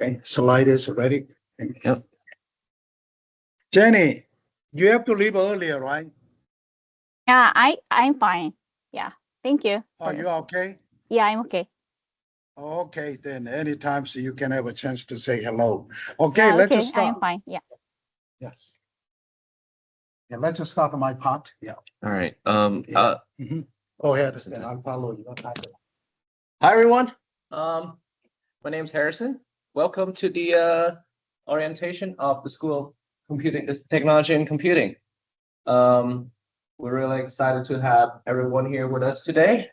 Okay, slide is ready. Yep. Jenny, you have to leave earlier, right? Yeah, I'm fine. Yeah, thank you. Are you okay? Yeah, I'm okay. Okay, then anytime so you can have a chance to say hello. Okay, Yeah, let's okay, just start. I'm fine. Yeah. Yes. Yeah, let's just start my part. Yeah. All right. Go ahead, then I'll follow you. Hi everyone. My name's Harrison. Welcome to the orientation of the School of Computing, Technology and Computing. We're really excited to have everyone here with us today.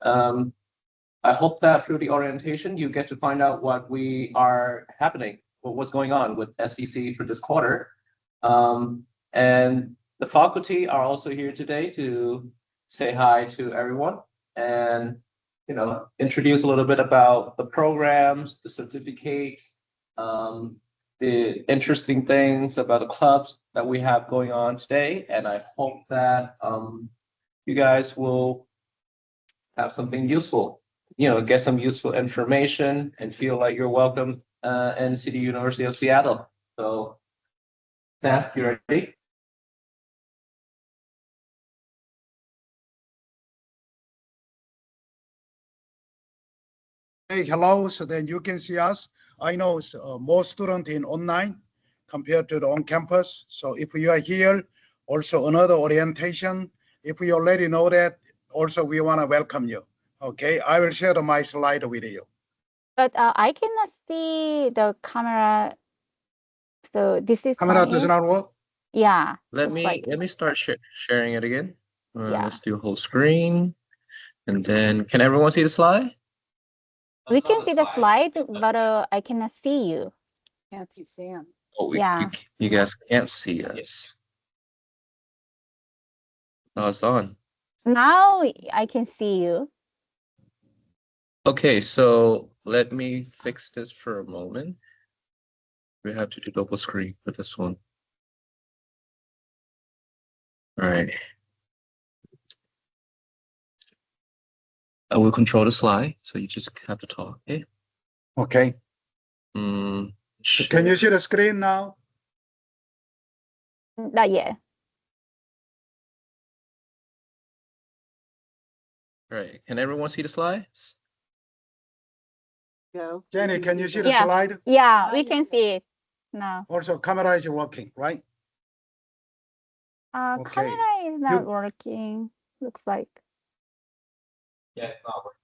I hope that through the orientation, you get to find out what what's going on with STC for this quarter. And the faculty are also here today to say hi to everyone and, introduce a little bit about the programs, the certificates, the interesting things about the clubs that we have going on today. And I hope that you guys will have something useful, get some useful information and feel like you're welcome in City University of Seattle. So, Sam, you ready? Hey, hello, so then you can see us. I know it's more student in online compared to the on campus. So if you are here, also another orientation, if you already know that, also we want to welcome you. Okay, I will share my slide with you. But I cannot see the camera. So this is Camera my does end. not work? Yeah. Let looks me start sharing it again. Yeah. Let's do whole screen, and then can everyone see the slide? We can see the slide, but I cannot see you. Can't see Sam. Oh, Yeah. you guys can't see us. Oh, it's on. So now I can see you. Okay, so let me fix this for a moment. We have to do double screen for this one. All right. I will control the slide, so you just have to talk, okay? Okay. Sure. Can you see the screen now? Not yet. All right, can everyone see the slides? Go. Jenny, can you see the Yeah. slide? Yeah, we can see it now. Also, camera is working, right? Okay. Camera is not working. Looks like. Yeah, it's not working.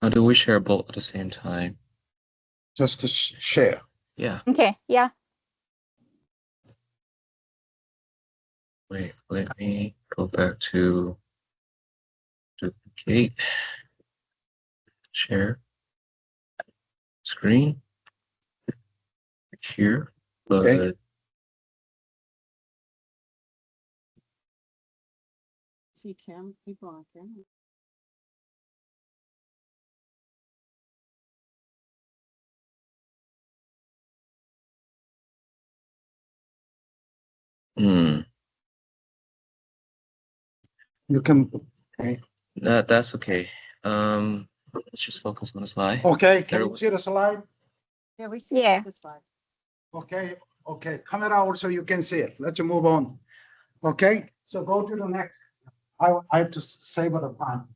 How do we share both at the same time? Just to share. Yeah. Okay. Yeah. Wait, let me go back to duplicate, share screen here. Okay. But See people on camera. You can. Okay. that's okay. Let's just focus on the slide. Okay. Can you see the slide? Yeah, we Yeah. see the slide. Okay. Okay. Camera also you can see it. Let's move on. Okay. So go to the next. I have to save the time.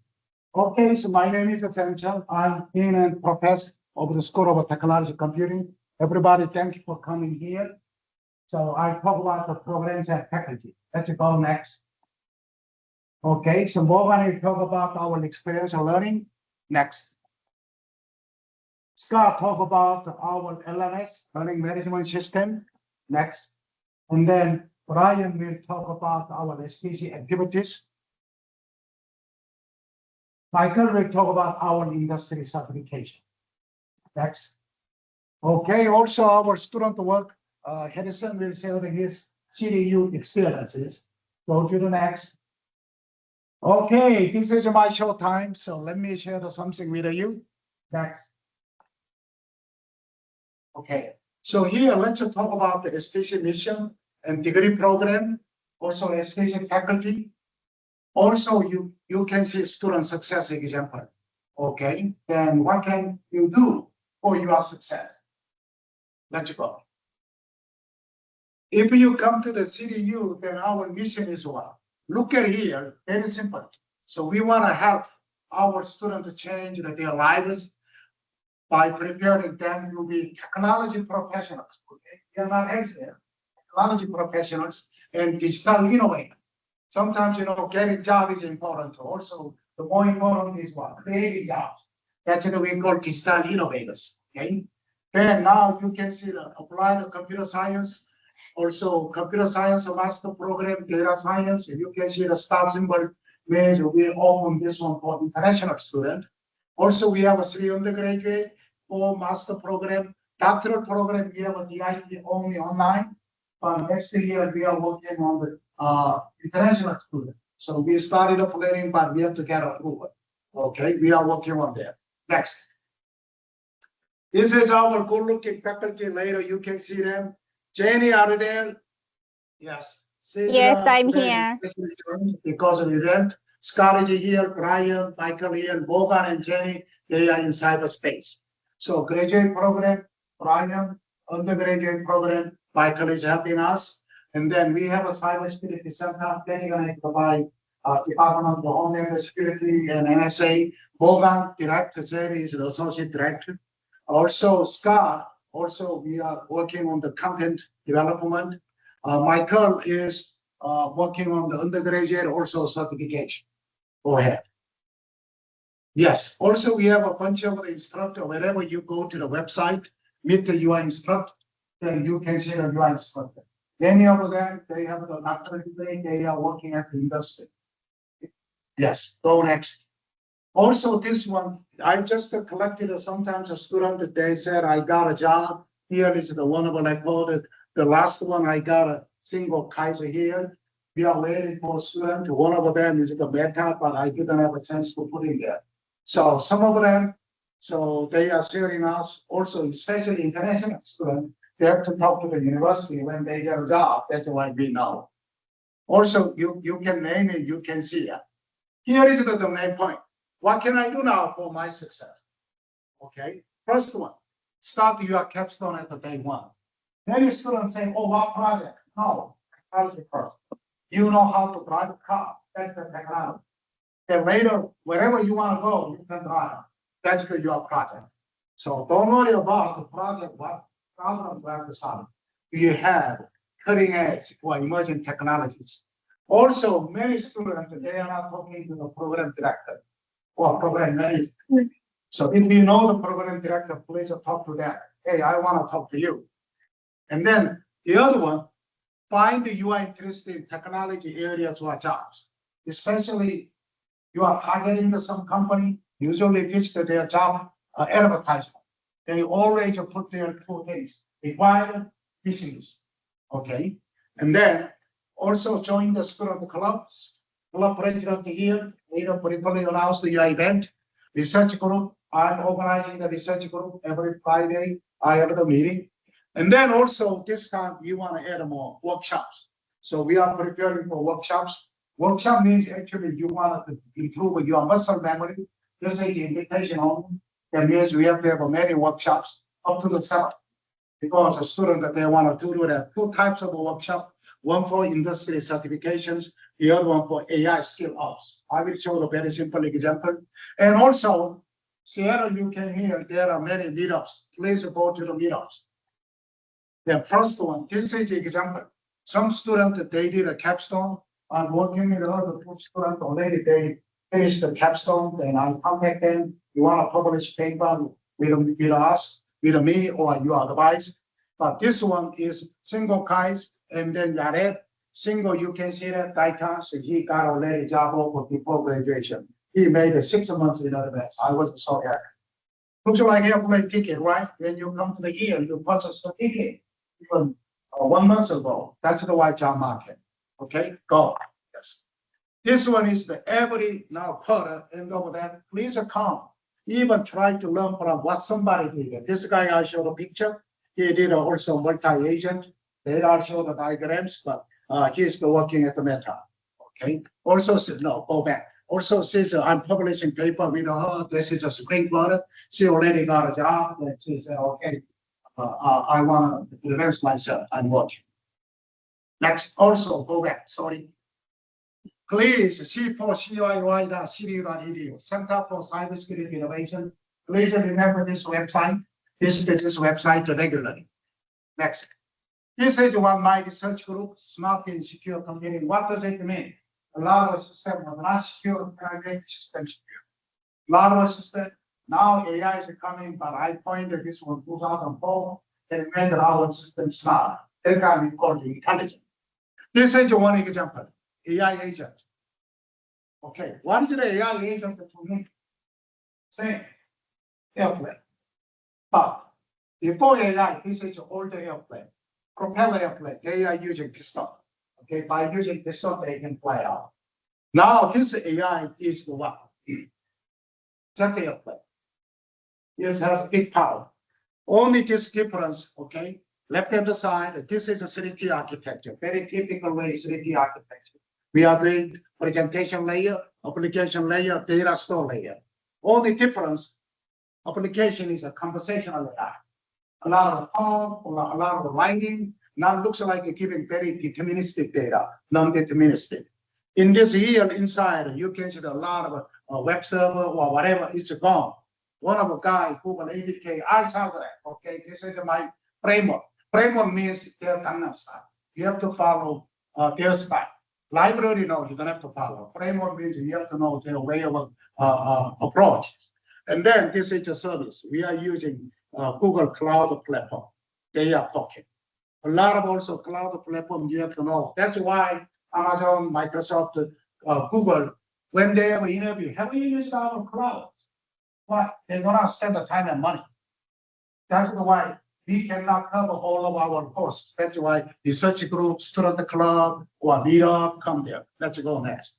Okay. So my name is Essential. I'm Dean and Professor of the School of Technology Computing. Everybody, thank you for coming here. So I talk about the programs and faculty. Let's go next. Okay, so Morgan will talk about our experiential learning. Next. Scott talk about our LMS, learning management system. Next. And then Brian will talk about our STC activities. Michael will talk about our industry certification. Next. Okay, also our student work, Harrison will share his CDU experiences. Go to the next. Okay, this is my show time, so let me share something with you. Next. Okay, so here let's talk about the STC mission and degree program, also STC faculty. Also, you can see student success example. Okay, then what can you do for your success? Let's go. If you come to the CDU, then our mission is what? Look at here, very simple. So we want to help our students to change their lives by preparing them to be technology professionals. Okay, we are not experts, technology professionals and digital innovators. Sometimes, getting job is important. Also, the more important is what? Creating jobs. That's what we call digital innovators. Okay. Then now you can see the applied computer science, also computer science master program, data science. And you can see the star symbol means we open this one for international student. Also, we have a 3 undergraduate, 4 master program, doctoral program. We have a DIP only online. But next year we are working on the international student. So we started the planning, but we have to get approval. Okay, we are working on that. Next. This is our good-looking faculty. Later you can see them. Jenny, are you there? Yes. Yes, I'm today here. especially joined because of the event. Scott is here, Brian, Michael here, Morgan and Jenny, they are in cyberspace. So graduate program, Brian, undergraduate program, Michael is helping us. And then we have a cybersecurity center dedicated by Department of Homeland Security and NSA. Morgan, director, Jerry is the associate director. Also, Scott, also we are working on the content development. Michael is working on the undergraduate also certification. Go ahead. Yes, also we have a bunch of instructors. Wherever you go to the website, meet the UI instructor, then you can see the UI instructor. Many of them, they have the doctorate degree, they are working at the industry. Yes, go next. Also, this one, I just collected sometimes a student, they said, I got a job. Here is the one of them I called it. The last one, I got a single Kaiser here. We are waiting for a student. One of them is the Meta, but I didn't have a chance to put in there. So some of them, so they are sharing us also, especially international students, they have to talk to the university when they get a job. That's why we know. Also, you can name it, you can see it. Here is the main point. What can I do now for my success? Okay, first one, start your capstone at the day one. Many students say, oh, what project? No, project first. You know how to drive a car, that's the technology. Then later, wherever you want to go, you can drive. That's your project. So don't worry about the project, what problem you have to solve. You have cutting edge or emerging technologies. Also, many students, they are not talking to the program director or program manager. So if you know the program director, please talk to them. Hey, I want to talk to you. And then the other one, find the UI interested technology areas or jobs, especially you are targeting to some company, usually it's their job advertisement. They always put their 2 things, required business, okay? And then also join the student clubs, club president here, later briefly announce the event, research group. I'm organizing the research group every Friday, I have the meeting. And then also this time we want to add more workshops. So we are preparing for workshops. Workshop means actually you want to improve your muscle memory. Just like the invitation home. That means we have to have many workshops up to the 7th. Because a student that they want to do that 2 types of workshop, one for industry certifications, the other one for AI skill ups. I will show a very simple example. And also, Seattle, you can hear there are many meetups. Please go to the meetups. The first one, this is the example. Some student, they did a capstone. I'm working with another 2 students already, they finished the capstone, then I contact them. You want to publish paper with us, with me, or you advise. But this one is single guys, and then Yared, single, you can see that Daikas, he got already job offer before graduation. He made 6 months in advance. I was so happy. Looks like airplane ticket, right? When you come to the year, you purchase the ticket. Even 1 month ago, that's the white job market. Okay, go. Yes. This one is the every now quarter, and over that, please come. Even try to learn from what somebody did. This guy I showed a picture. He did also multi-agent. They are show the diagrams, but he is still working at the Meta. Okay, also, no, go back. Also, since I'm publishing paper with her, this is a spring brother. She already got a job, and she said, okay, I want to advance myself. I'm working. Next, also go back, sorry. Please, c4ciy.cdu.edu, Center for Cybersecurity Innovation. Please remember this website. Visit this website regularly. Next. This is one my research group, Smart and Secure Computing. What does it mean? A lot of systems are not secure, private system secure. A lot of systems, now AI is coming, but I pointed this one 2004, and made our system smart. They can be called intelligent. This is one example, AI agent. Okay, what is the AI agent to me? Same, airplane. But before AI, this is older airplane, propeller airplane, they are using piston. Okay, by using piston, they can fly out. Now this AI is the what? Jet airplane. It has big power. Only this difference, okay? Left-hand side, this is a 3D architecture, very typical way 3D architecture. We are doing presentation layer, application layer, data store layer. Only difference, application is a conversational AI. A lot of talk, a lot of writing, now looks like giving very deterministic data, non-deterministic. In this here inside, you can see a lot of web server or whatever is gone. One of the guys who will indicate, I saw that, okay, this is my framework. Framework means their Gangnam style. You have to follow their style. Library, no, you don't have to follow. Framework means you have to know their way of approach. And then this is a service. We are using Google Cloud Platform. They are talking. A lot of also cloud platform you have to know. That's why Amazon, Microsoft, Google, when they have an interview, have you used our cloud? Why? They do not spend the time and money. That's why we cannot cover all of our costs. That's why research group, student club, or meetup come there. Let's go next.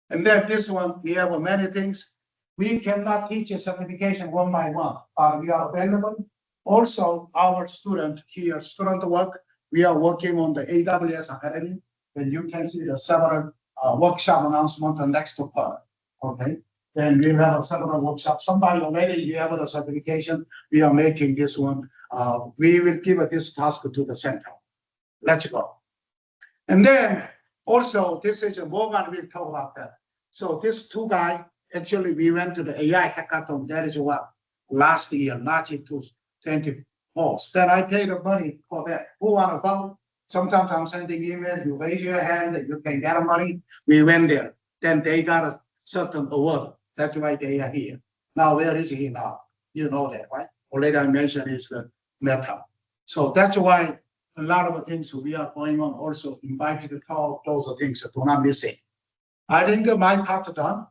And then this one, we have many things. We cannot teach a certification one by one, but we are available. Also, our student here, student work, we are working on the AWS Academy, and you can see the several workshop announcement on next quarter. Okay, then we'll have several workshops. Somebody already you have the certification. We are making this one. We will give this task to the center. Let's go. And then also, this is Morgan will talk about that. So this two guys, actually, we went to the AI hackathon. That is what last year, March 2024. Then I paid the money for that. Who want to go? Sometimes I'm sending email. You raise your hand, you can get money. We went there. Then they got a certain award. That's why they are here. Now, where is he now? You know that, right? Already I mentioned is the Meta. So that's why a lot of things we are going on also invited to talk, those things do not miss it. I think my part done.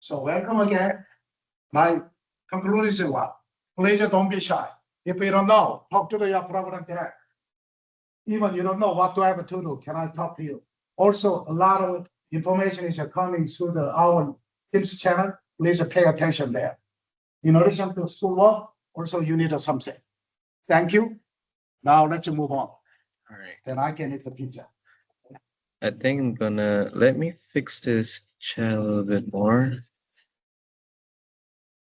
So welcome again. My conclusion is what? Please don't be shy. If you don't know, talk to your program director. Even you don't know what to have to do, can I talk to you? Also, a lot of information is coming through our Tips channel. Please pay attention there. In addition to schoolwork, also you need something. Thank you. Now let's move on. All right. Then I can hit the picture. I think I'm gonna let me fix this chat a little bit more.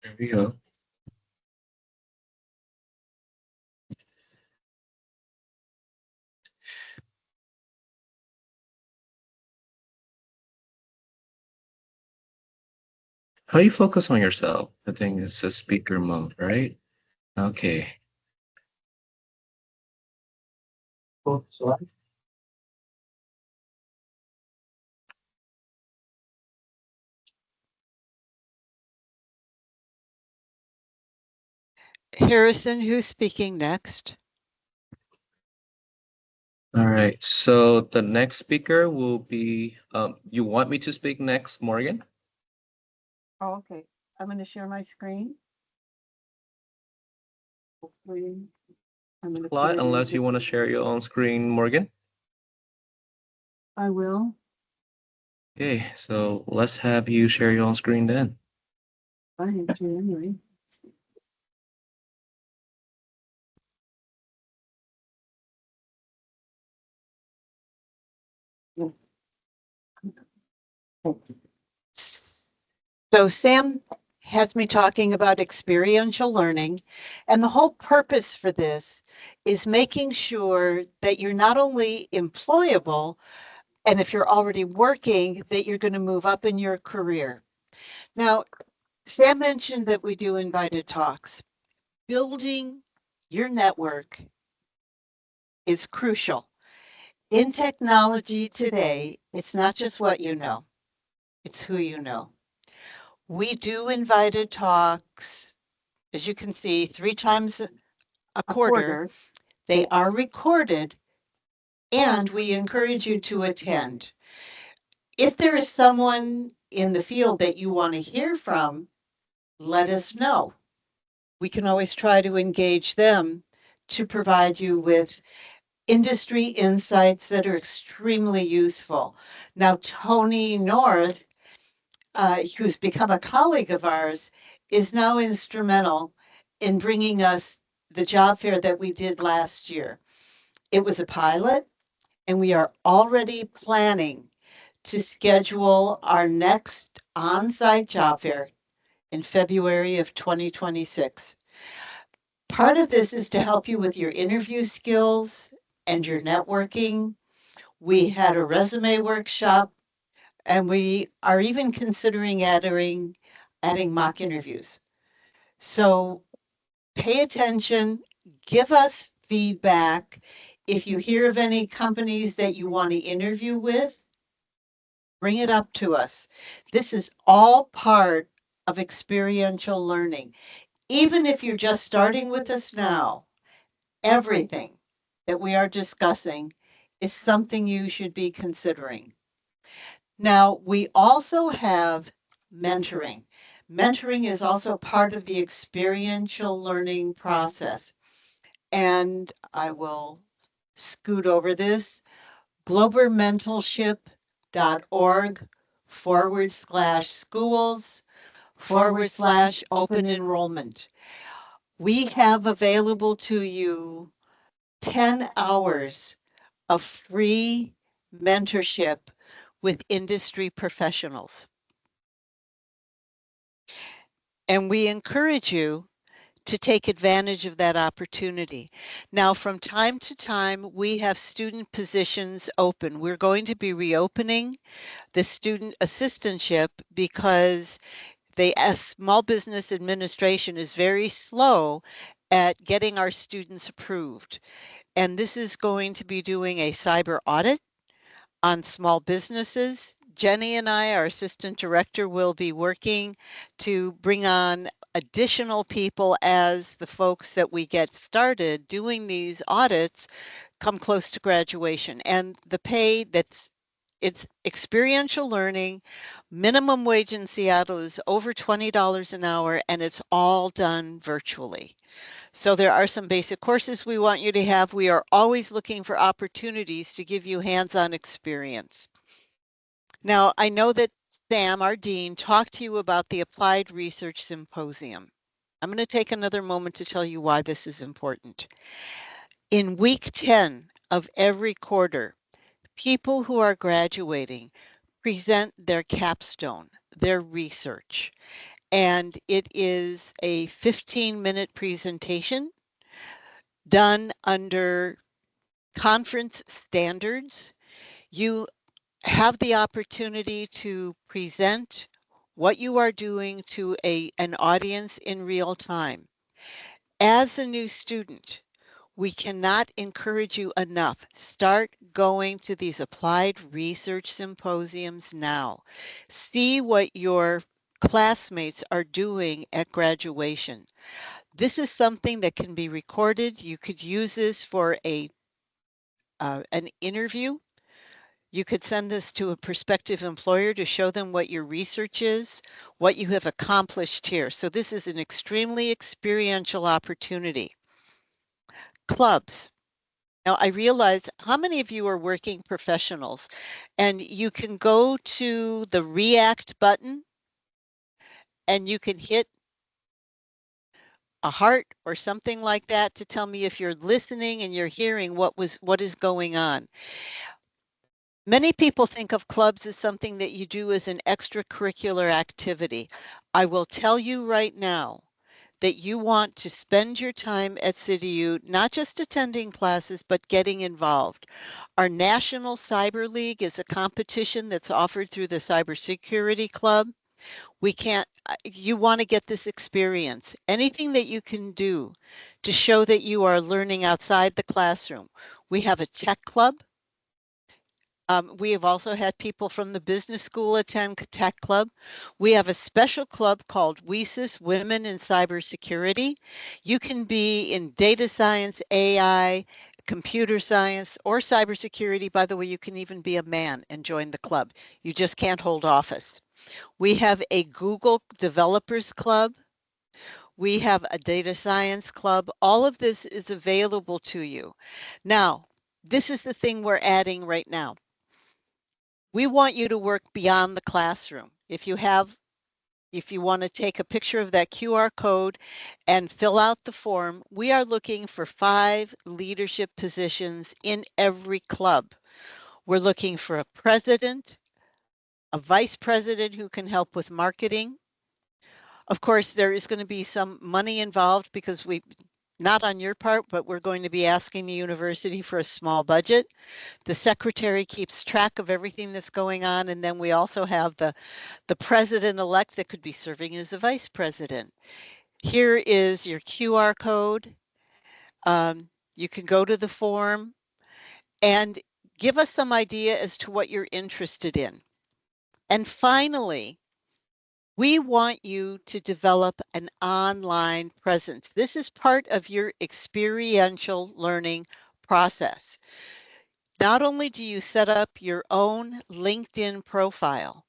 There we go. How do you focus on yourself? I think it's a speaker mode, right? Okay. So Harrison, who's speaking next? All right. So the next speaker will be, you want me to speak next, Morgan? Oh, okay. I'm gonna share my screen. Hopefully, I'm gonna put it Unless into- you want to share your own screen, Morgan. I will. Okay, so let's have you share your own screen then. I have to anyway. So Sam has me talking about experiential learning, and the whole purpose for this is making sure that you're not only employable, and if you're already working, that you're going to move up in your career. Now, Sam mentioned that we do invited talks. Building your network is crucial. In technology today, it's not just what you know, it's who you know. We do invited talks, as you can see, 3 times a quarter. They are recorded, and we encourage you to attend. If there is someone in the field that you want to hear from, let us know. We can always try to engage them to provide you with industry insights that are extremely useful. Now, Tony North, who's become a colleague of ours, is now instrumental in bringing us the job fair that we did last year. It was a pilot, and we are already planning to schedule our next on-site job fair in February of 2026. Part of this is to help you with your interview skills and your networking. We had a resume workshop, and we are even considering adding mock interviews. So pay attention, give us feedback. If you hear of any companies that you want to interview with, bring it up to us. This is all part of experiential learning. Even if you're just starting with us now, everything that we are discussing is something you should be considering. Now, we also have mentoring. Mentoring is also part of the experiential learning process. And I will scoot over this, globalmentalship.org/schools/open enrollment. We have available to you 10 hours of free mentorship with industry professionals. And we encourage you to take advantage of that opportunity. Now, from time to time, we have student positions open. We're going to be reopening the student assistantship because Small Business Administration is very slow at getting our students approved. And this is going to be doing a cyber audit on small businesses. Jenny and I, our assistant director, will be working to bring on additional people as the folks that we get started doing these audits come close to graduation. And the pay it's experiential learning. Minimum wage in Seattle is over $20 an hour, and it's all done virtually. So there are some basic courses we want you to have. We are always looking for opportunities to give you hands-on experience. Now, I know that Sam, our dean, talked to you about the Applied Research Symposium. I'm going to take another moment to tell you why this is important. In week 10 of every quarter, people who are graduating present their capstone, their research. And it is a 15-minute presentation done under conference standards. You have the opportunity to present what you are doing to an audience in real time. As a new student, we cannot encourage you enough. Start going to these applied research symposiums now. See what your classmates are doing at graduation. This is something that can be recorded. You could use this for an interview. You could send this to a prospective employer to show them what your research is, what you have accomplished here. So this is an extremely experiential opportunity. Clubs. Now, I realize how many of you are working professionals, and you can go to the React button and you can hit a heart or something like that to tell me if you're listening and you're hearing what is going on. Many people think of clubs as something that you do as an extracurricular activity. I will tell you right now that you want to spend your time at CityU not just attending classes, but getting involved. Our National Cyber League is a competition that's offered through the Cybersecurity Club. You want to get this experience. Anything that you can do to show that you are learning outside the classroom. We have a tech club. We have also had people from the business school attend Tech Club. We have a special club called WESIS, Women in Cybersecurity. You can be in data science, AI, computer science, or cybersecurity. By the way, you can even be a man and join the club. You just can't hold office. We have a Google Developers Club. We have a data science club. All of this is available to you. Now, this is the thing we're adding right now. We want you to work beyond the classroom. If you want to take a picture of that QR code and fill out the form, we are looking for 5 leadership positions in every club. We're looking for a president, a vice president who can help with marketing. Of course, there is going to be some money involved because not on your part, but we're going to be asking the university for a small budget. The secretary keeps track of everything that's going on. And then we also have the president-elect that could be serving as the vice president. Here is your QR code. You can go to the form and give us some idea as to what you're interested in. And finally, we want you to develop an online presence. This is part of your experiential learning process. Not only do you set up your own LinkedIn profile,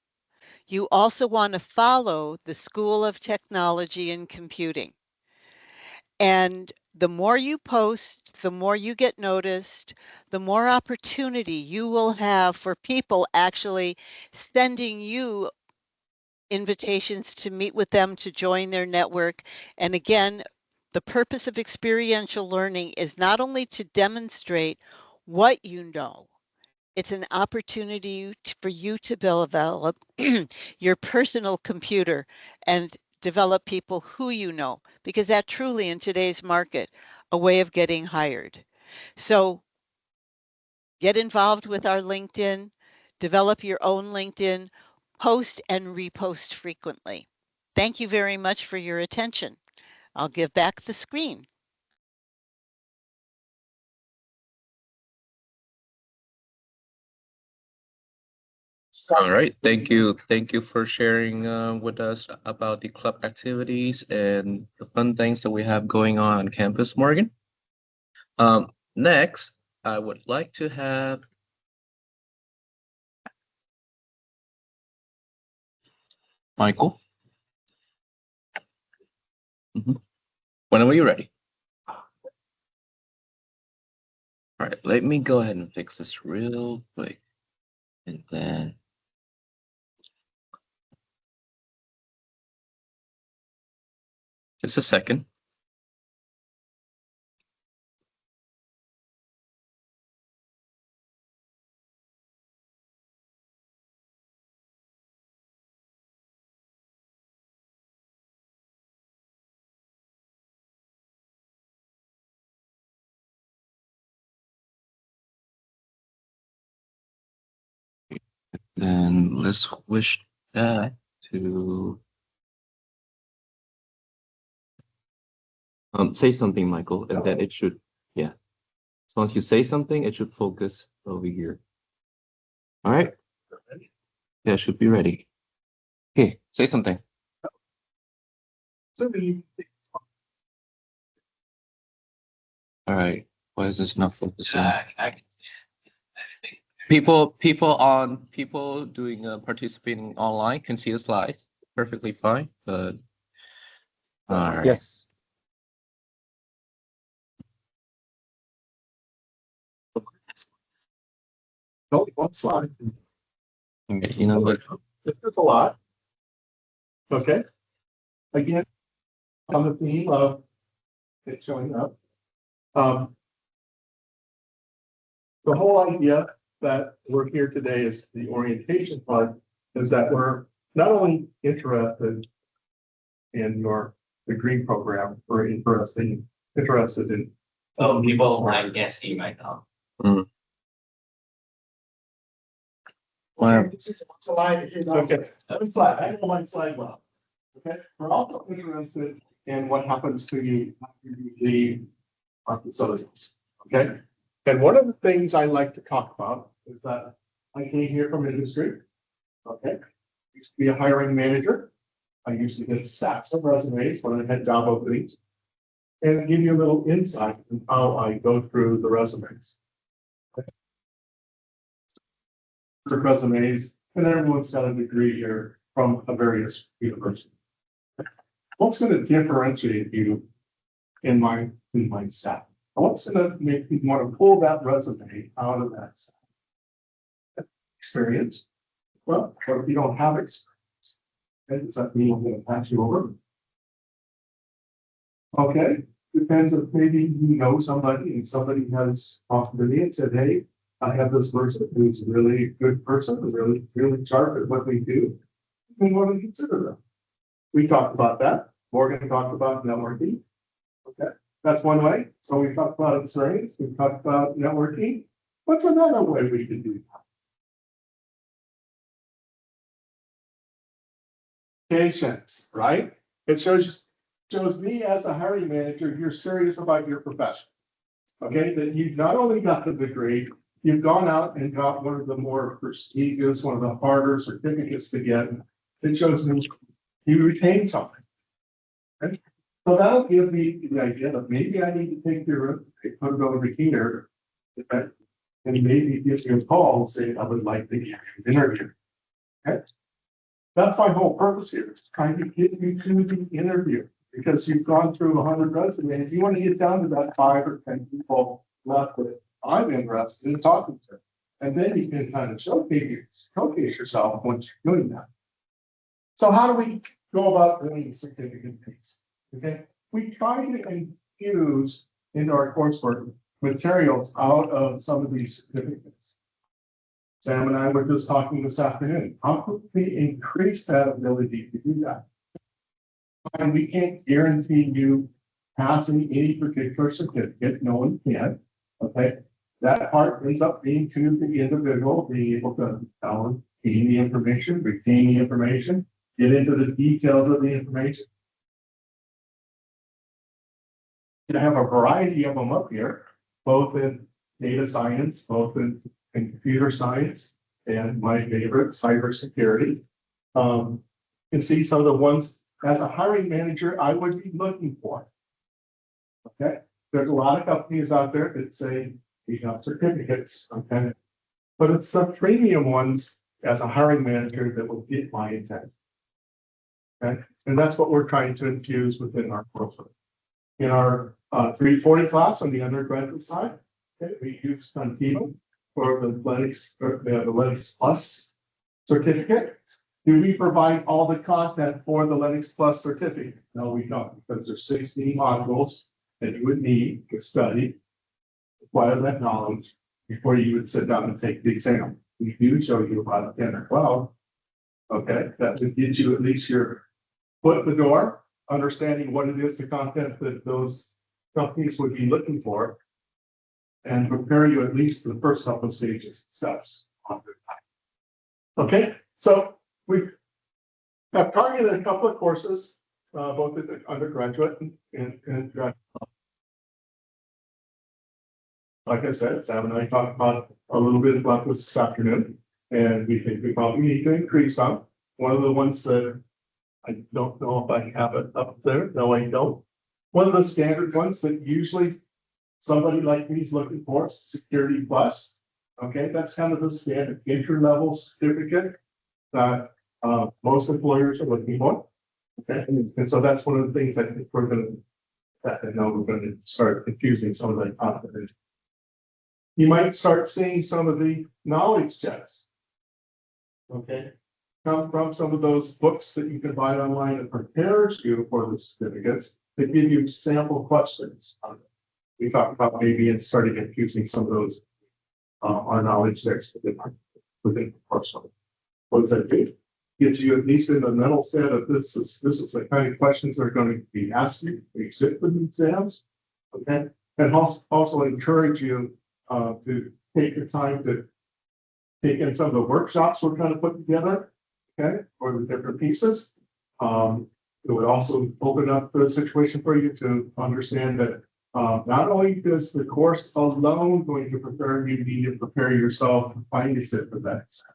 you also want to follow the School of Technology and Computing. And the more you post, the more you get noticed, the more opportunity you will have for people actually sending you invitations to meet with them, to join their network. And again, the purpose of experiential learning is not only to demonstrate what you know, it's an opportunity for you to develop your personal computer and develop people who you know, because that truly in today's market, a way of getting hired. So get involved with our LinkedIn, develop your own LinkedIn, post and repost frequently. Thank you very much for your attention. I'll give back the screen. All right, thank you. Thank you for sharing with us about the club activities and the fun things that we have going on campus, Morgan. Next, I would like to have Michael. Whenever you're ready. All right, let me go ahead and fix this real quick. And then just a second. Then let's switch that to say something, Michael, and then it should, yeah. As long as you say something, it should focus over here. All right. Yeah, it should be ready. Okay, say something. All right. Why is this not focusing? People doing participating online can see the slides perfectly fine, but all right. Yes. Only one slide. Okay, you know what? It's a lot. Okay. Again, on the theme of it showing up. The whole idea that we're here today is the orientation part, is that we're not only interested in your degree program, we're interested in. Oh, people, I can't see right now. Wow. This is one slide. Okay, one slide, I know one slide well. Okay, we're also interested in what happens to you after you leave our facilities, okay? And one of the things I like to talk about is that I came here from industry, okay? Used to be a hiring manager. I used to get stacks of resumes when I had job openings. And give you a little insight on how I go through the resumes. The resumes, and everyone's got a degree here from a various university. What's going to differentiate you in my staff? What's going to make you want to pull that resume out of that staff? Experience? Well, what if you don't have experience? Okay, does that mean I'm going to pass you over? Okay, depends if maybe you know somebody and somebody has talked to me and said, hey, I have this person who's a really good person, really, really sharp at what they do. We want to consider them. We talked about that. Morgan talked about networking. Okay, that's one way. So we talked about experience. We talked about networking. What's another way we can do that? Patience, right? It shows me as a hiring manager, you're serious about your profession. Okay, that you've not only got the degree, you've gone out and got one of the more prestigious, one of the harder certificates to get. It shows me you retain something. Okay? So that'll give me the idea that maybe I need to take your put it over here, okay? And maybe give you a call and say, I would like to give you an interview. Okay. That's my whole purpose here, is trying to get you to the interview, because you've gone through 100 resumes. You want to get down to that 5 or 10 people left that I'm interested in talking to. And then you can kind of showcase yourself once you're doing that. So how do we go about doing certificate things? Okay, we try to infuse into our coursework materials out of some of these certificates. Sam and I were just talking this afternoon. How could we increase that ability to do that? And we can't guarantee you passing any particular certificate. No one can. Okay. That part ends up being to the individual being able to gain the information, retain the information, get into the details of the information. You have a variety of them up here, both in data science, both in computer science, and my favorite, cybersecurity. You can see some of the ones as a hiring manager I would be looking for. Okay, there's a lot of companies out there that say we have certificates, okay, but it's the premium ones as a hiring manager that will get my attention. Okay, and that's what we're trying to infuse within our coursework. In our 340 class on the undergraduate side, okay, we use Contigo for the Linux Plus certificate. Do we provide all the content for the Linux Plus certificate? No, we don't, because there's 16 modules that you would need to study, acquire that knowledge before you would sit down and take the exam. We do show you about 10 or 12. Okay, that would get you at least your foot in the door, understanding what it is, the content that those companies would be looking for, and prepare you at least for the first couple of stages, steps. Okay, so we have targeted a couple of courses, both at the undergraduate and graduate. Like I said, Sam and I talked about a little bit about this afternoon, and we think we probably need to increase on. One of the ones that I don't know if I have it up there. No, I don't. One of the standard ones that usually somebody like me is looking for, Security Plus. Okay, that's kind of the standard entry-level certificate that most employers are looking for. Okay, and so that's one of the things I think we're going to start infusing some of that confidence. You might start seeing some of the knowledge checks. Okay, come from some of those books that you can buy online that prepares you for the certificates that give you sample questions. We talked about maybe starting infusing some of those our knowledge that's within the course. What does that do? Gives you at least in the mental set of this is the kind of questions that are going to be asked you when you sit for the exams. Okay, and also encourage you to take the time to take in some of the workshops we're trying to put together. Okay, for the different pieces. It would also open up the situation for you to understand that not only does the course alone going to prepare you, need to prepare yourself to finally sit for that exam.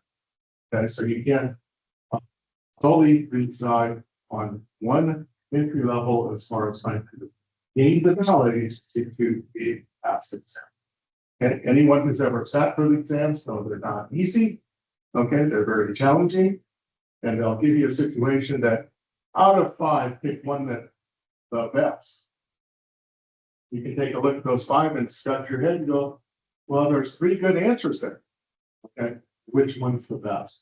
Okay, so you can't solely reside on one entry level as far as trying to gain the knowledge to be passed the exam. Okay, anyone who's ever sat for the exams know they're not easy. Okay, they're very challenging, and they'll give you a situation that out of 5, pick one that the best. You can take a look at those 5 and scratch your head and go, well, there's 3 good answers there. Okay, which one's the best?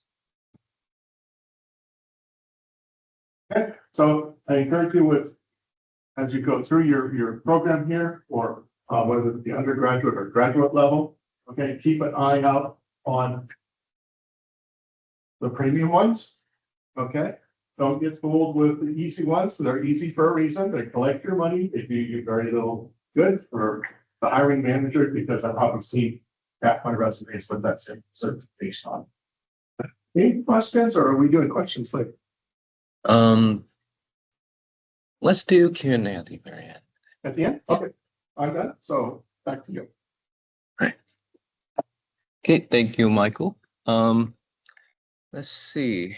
Okay, so I encourage you with, as you go through your program here, or whether it be undergraduate or graduate level, okay, keep an eye out on the premium ones. Okay, don't get fooled with the easy ones. They're easy for a reason. They collect your money. They do you very little good for the hiring manager, because I've probably seen half my resumes with that same certification on. Any questions, or are we doing questions later? Let's do Q&A at the very end. At the end? Okay, I'm done. So back to you. Okay, thank you, Michael. Let's see.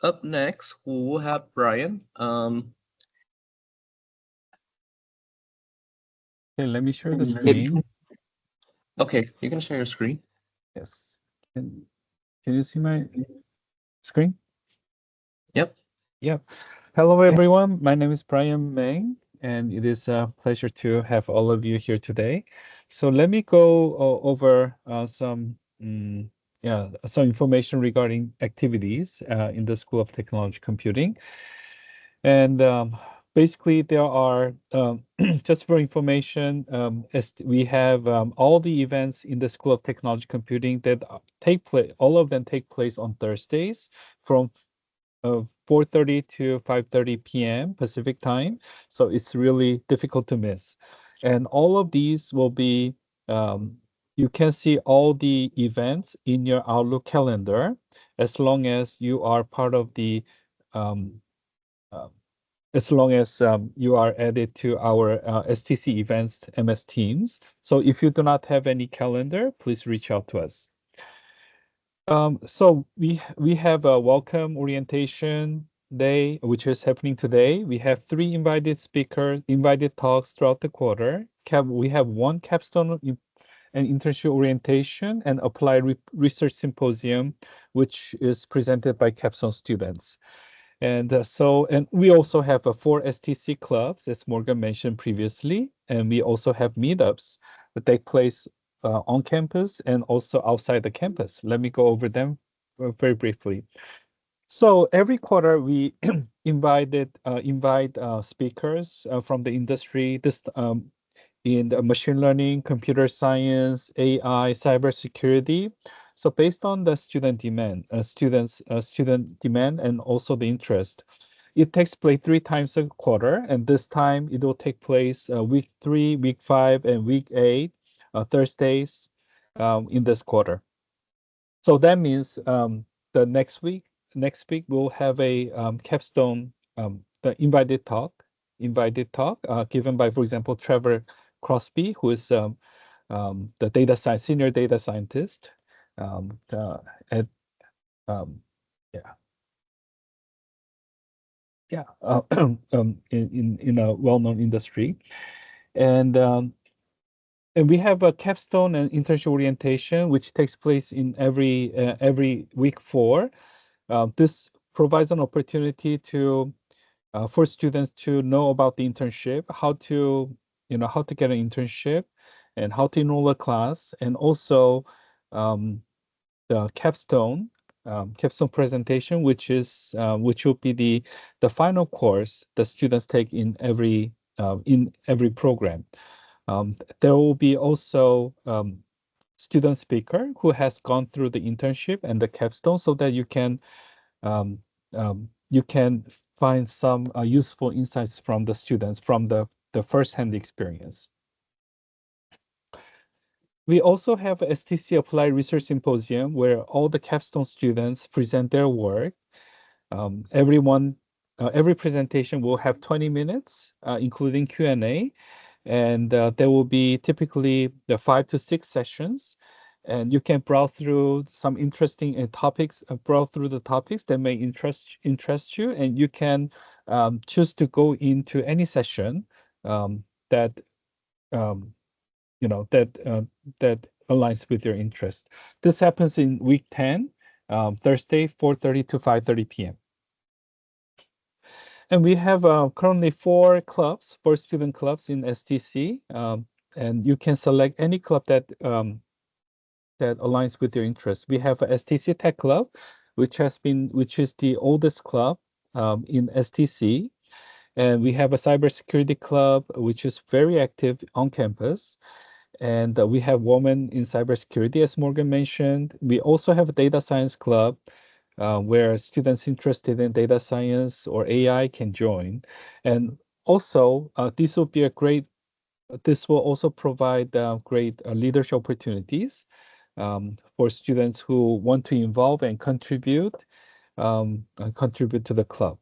Up next, we'll have Brian. Okay, let me share the screen. Okay, you can share your screen. Yes. Can you see my screen? Yep. Yep. Hello, everyone. My name is Brian Meng, and it is a pleasure to have all of you here today. So let me go over some information regarding activities in the School of Technology Computing. And basically, there are, just for information, as we have all the events in the School of Technology Computing that take place, all of them take place on Thursdays from 4:30 to 5:30 p.m. Pacific time. So it's really difficult to miss. And all of these will be, you can see all the events in your Outlook calendar, as long as you are part of the as long as you are added to our STC events MS Teams. So if you do not have any calendar, please reach out to us. So we have a welcome orientation day, which is happening today. We have 3 invited talks throughout the quarter. We have 1 capstone and internship orientation and applied research symposium, which is presented by capstone students. And and we also have 4 STC clubs, as Morgan mentioned previously, and we also have meetups that take place on campus and also outside the campus. Let me go over them very briefly. So every quarter we invite speakers from the industry. This in the machine learning, computer science, AI, cybersecurity. So based on the student demand, student demand, and also the interest, it takes place 3 times a quarter, and this time it will take place week 3, week 5, and week 8, Thursdays in this quarter. So that means the next week we'll have a capstone, the invited talk given by, for example, Trevor Crosby, who is the senior data scientist at in a well-known industry, and we have a capstone and internship orientation, which takes place in every week 4. This provides an opportunity to for students to know about the internship, how to get an internship, and how to enroll a class, and also the capstone presentation, which will be the final course the students take in every program. There will be also student speaker who has gone through the internship and the capstone so that um, you can find some useful insights from the students from the first-hand experience. We also have a STC Applied Research Symposium where all the capstone students present their work. Every presentation will have 20 minutes, including Q&A, and there will be typically the 5 to 6 sessions. And you can browse through some interesting topics, browse through the topics that may interest you, and you can choose to go into any session that that aligns with your interest. This happens in week 10, Thursday, 4:30 to 5:30 p.m. And we have currently 4 student clubs in STC, and you can select any club that aligns with your interest. We have a STC Tech Club, which is the oldest club in STC. And we have a cybersecurity club, which is very active on campus. And we have women in cybersecurity, as Morgan mentioned. We also have a data science club where students interested in data science or AI can join. And also, this will also provide great leadership opportunities for students who want to involve and contribute to the club.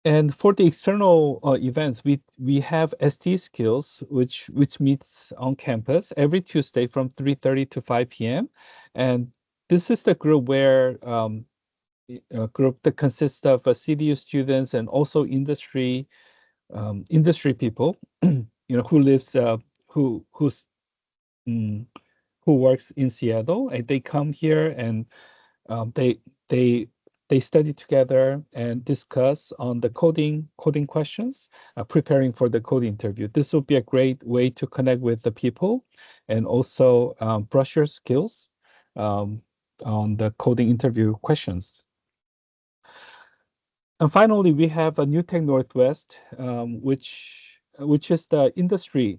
And for the external events, we have ST Skills, which meets on campus every Tuesday from 3:30 to 5 p.m. And this is the group where a group that consists of CDU students and also industry people, who lives who works in Seattle, and they come here and they study together and discuss on the coding questions, preparing for the coding interview. This will be a great way to connect with the people and also brush your skills on the coding interview questions. And finally, we have a New Tech Northwest, which is the industry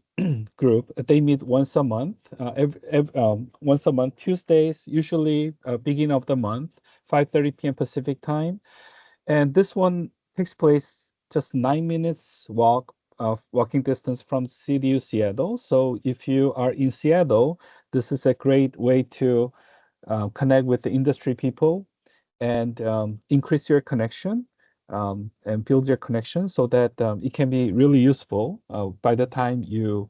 group. They meet once a month, once a month, Tuesdays, usually beginning of the month, 5:30 p.m. Pacific time. And this one takes place just 9 minutes walking distance from CDU Seattle. So if you are in Seattle, this is a great way to connect with the industry people and increase your connection and build your connection so that it can be really useful by the time you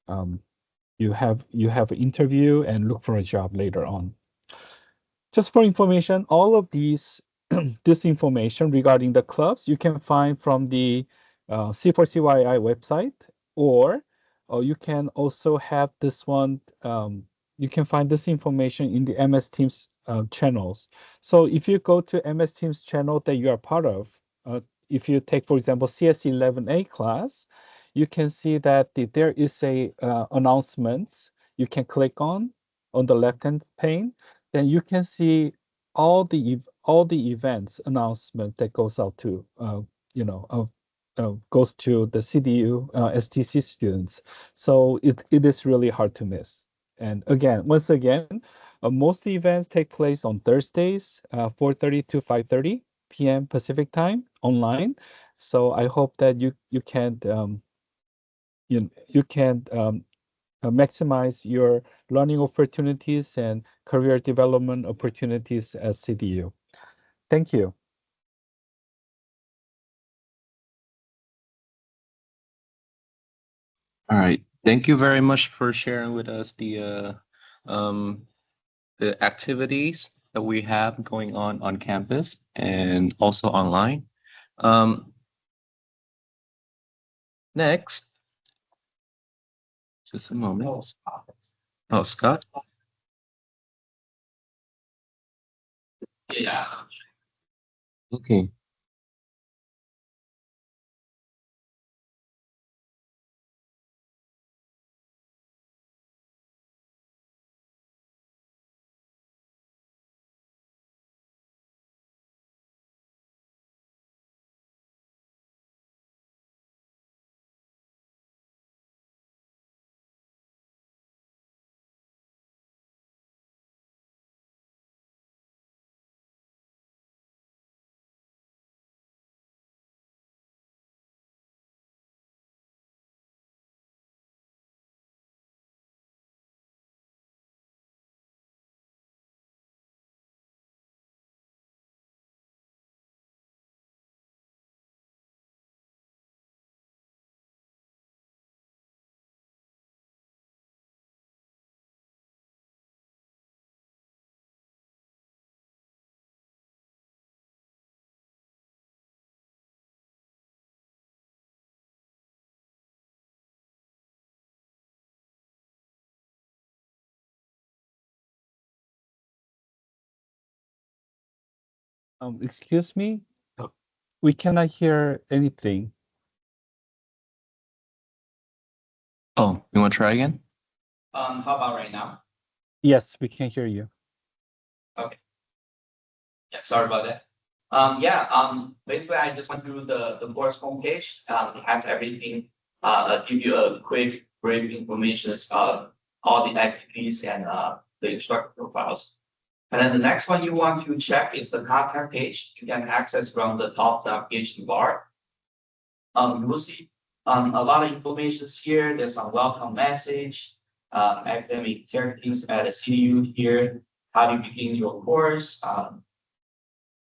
have an interview and look for a job later on. Just for information, all of this information regarding the clubs you can find from the C4CYI website, or you can also have this one. You can find this information in the MS Teams channels. So if you go to MS Teams channel that you are part of, if you take, for example, CS11A class, you can see that there is a announcements you can click on the left-hand pane. Then you can see all the events announcement that goes out to goes to the CDU STC students. So it is really hard to miss. And once again, most events take place on Thursdays, 4:30 to 5:30 p.m. Pacific time online. So I hope that you can maximize your learning opportunities and career development opportunities at CDU. Thank you. All right. Thank you very much for sharing with us the activities that we have going on campus and also online. Next, just a moment. Oh, Scott. Yeah. Okay. Excuse me? Oh. We cannot hear anything. Oh, you want to try again? How about right now? Yes, we can hear you. Yeah, sorry about that. Basically, I just went through the course homepage. It has everything. Give you a quick, brief information of all the activities and the instructor profiles. And then the next one you want to check is the contact page. You can access from the top navigation bar. You will see a lot of information here. There's a welcome message, academic activities at a CU here. How do you begin your course?